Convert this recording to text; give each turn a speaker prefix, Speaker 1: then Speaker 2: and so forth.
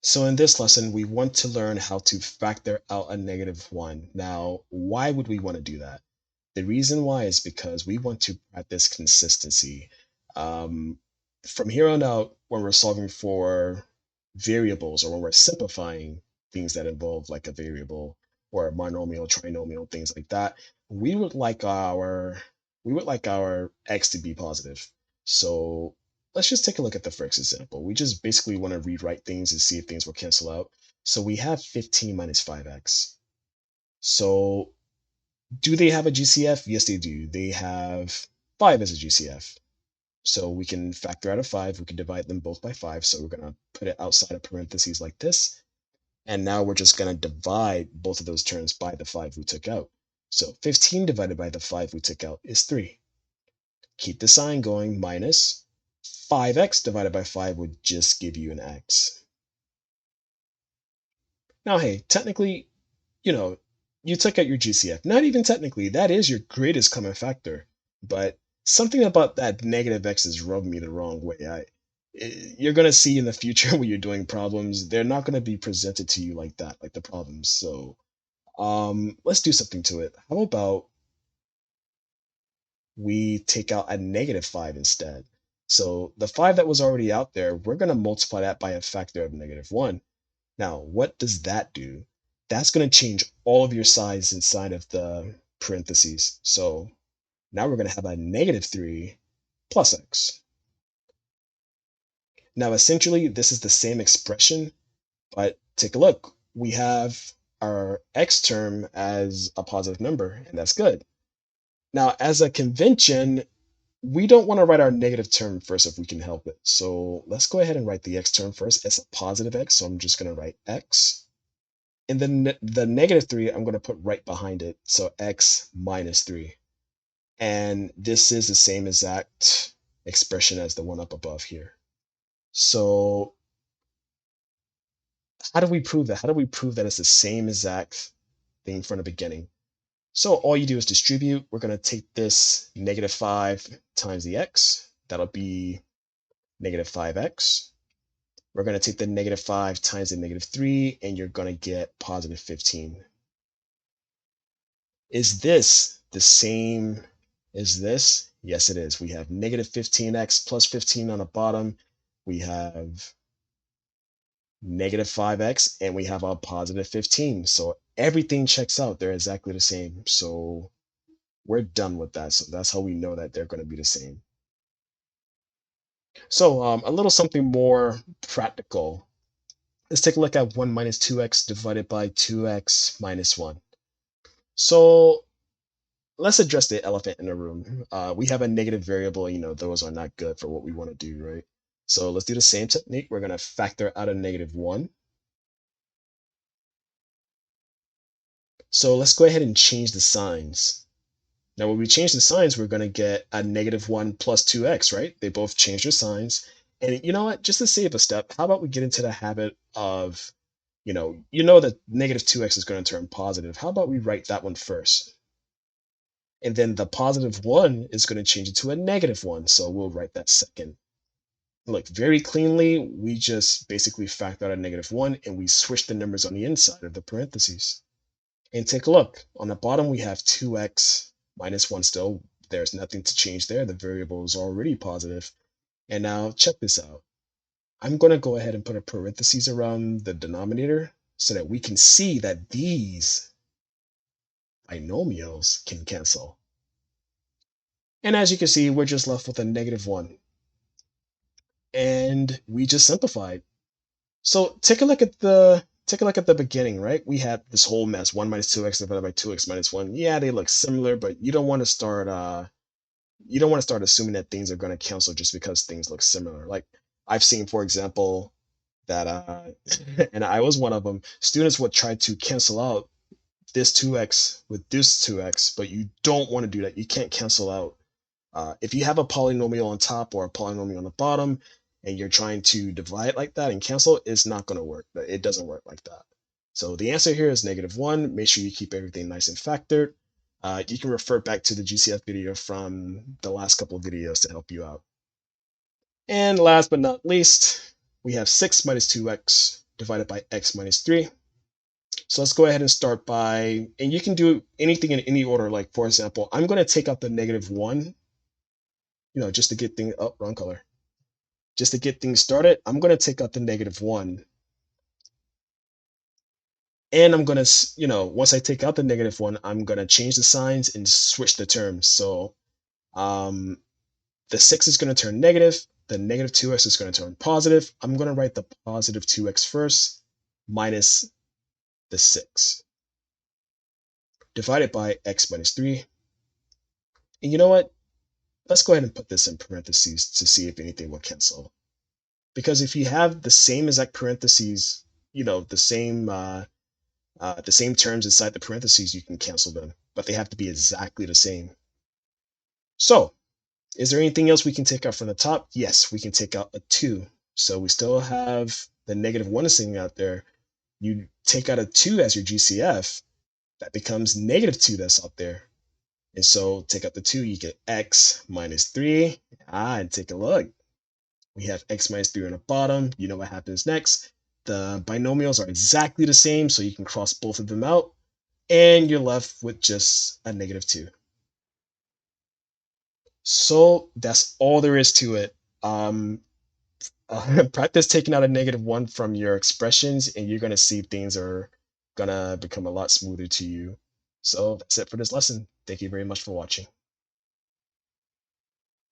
Speaker 1: So in this lesson, we want to learn how to factor out a -1. Now, why would we want to do that? The reason why is because we want to practice consistency. Um, from here on out, when we're solving for variables or when we're simplifying things that involve like a variable or a monomial, trinomial, things like that, we would like our x to be positive. So let's just take a look at the first example. We just basically want to rewrite things and see if things will cancel out. So we have 15 minus 5x. So do they have a GCF? Yes, they do. They have 5 as a GCF. So we can factor out a 5. We can divide them both by 5. So we're going to put it outside of parentheses like this. And now we're just going to divide both of those terms by the 5 we took out. So 15 divided by the 5 we took out is 3. Keep the sign going, minus 5x divided by 5 would just give you an x. Now, hey, technically, you took out your GCF. Not even technically, that is your greatest common factor. But something about that negative x is rubbing me the wrong way. You're going to see in the future when you're doing problems, they're not going to be presented to you like that, like the problems. So let's do something to it. How about we take out a -5 instead? So the 5 that was already out there, we're going to multiply that by a factor of -1. Now, what does that do? That's going to change all of your signs inside of the parentheses. So now we're going to have a -3 plus x. Now, essentially, this is the same expression, but take a look. We have our x term as a positive number, and that's good. Now, as a convention, we don't want to write our negative term first if we can help it. So let's go ahead and write the x term first as a positive x. So I'm just going to write x. And then the -3, I'm going to put right behind it. So x minus 3. And this is the same exact expression as the one up above here. So how do we prove that? How do we prove that it's the same exact thing from the beginning? So all you do is distribute. We're going to take this -5 times the x. That'll be -5x. We're going to take the -5 times the -3, and you're going to get positive 15. Is this the same as this? Yes, it is. We have -15x plus 15 on the bottom. We have -5x, and we have a positive 15. So everything checks out. They're exactly the same. So we're done with that. So that's how we know that they're going to be the same. So a little something more practical. Let's take a look at 1 minus 2x divided by 2x minus 1. So let's address the elephant in the room. We have a negative variable, those are not good for what we want to do, right? So let's do the same technique. We're going to factor out a -1. So let's go ahead and change the signs. Now, when we change the signs, we're going to get a -1 plus 2x, right? They both change their signs. And you know what? Just to save a step, how about we get into the habit of, that -2x is going to turn positive. How about we write that one first? And then the positive 1 is going to change it to a -1. So we'll write that second. Look, very cleanly, we just basically factor out a -1 and we switch the numbers on the inside of the parentheses. And take a look. On the bottom, we have 2x minus 1 still. There's nothing to change there. The variable is already positive. And now check this out. I'm going to go ahead and put a parentheses around the denominator so that we can see that these binomials can cancel. And as you can see, we're just left with a -1. And we just simplified. So take a look at the beginning, right? We had this whole mess, 1 minus 2x divided by 2x minus 1. Yeah, they look similar, but you don't want to start assuming that things are going to cancel just because things look similar. Like I've seen, for example, that and I was one of them, students would try to cancel out this 2x with this 2x, but you don't want to do that. You can't cancel out if you have a polynomial on top or a polynomial on the bottom and you're trying to divide like that and cancel, it's not going to work. It doesn't work like that. So the answer here is -1. Make sure you keep everything nice and factored. You can refer back to the GCF video from the last couple of videos to help you out. And last but not least, we have 6 minus 2x divided by x minus 3. So let's go ahead and start by, and you can do anything in any order. Like, for example, I'm going to take out the negative 1, just to get things, oh, wrong color. Just to get things started, I'm going to take out the negative 1. And I'm going to, once I take out the negative 1, I'm going to change the signs and switch the terms. So um, the 6 is going to turn negative. The negative 2x is going to turn positive. I'm going to write the positive 2x first minus the 6 divided by x minus 3. And you know what? Let's go ahead and put this in parentheses to see if anything will cancel. Because if you have the same exact parentheses, the same terms inside the parentheses, you can cancel them, but they have to be exactly the same. So, is there anything else we can take out from the top? Yes, we can take out a 2. So we still have the negative 1 is sitting out there. You take out a 2 as your GCF, that becomes negative 2 that's out there. And so take out the 2, you get x minus 3. And take a look. We have x minus 3 on the bottom. You know what happens next. The binomials are exactly the same, so you can cross both of them out. And you're left with just a negative 2. So that's all there is to it. Practice taking out a negative 1 from your expressions, and you're going to see things are going to become a lot smoother to you. So that's it for this lesson. Thank you very much for watching.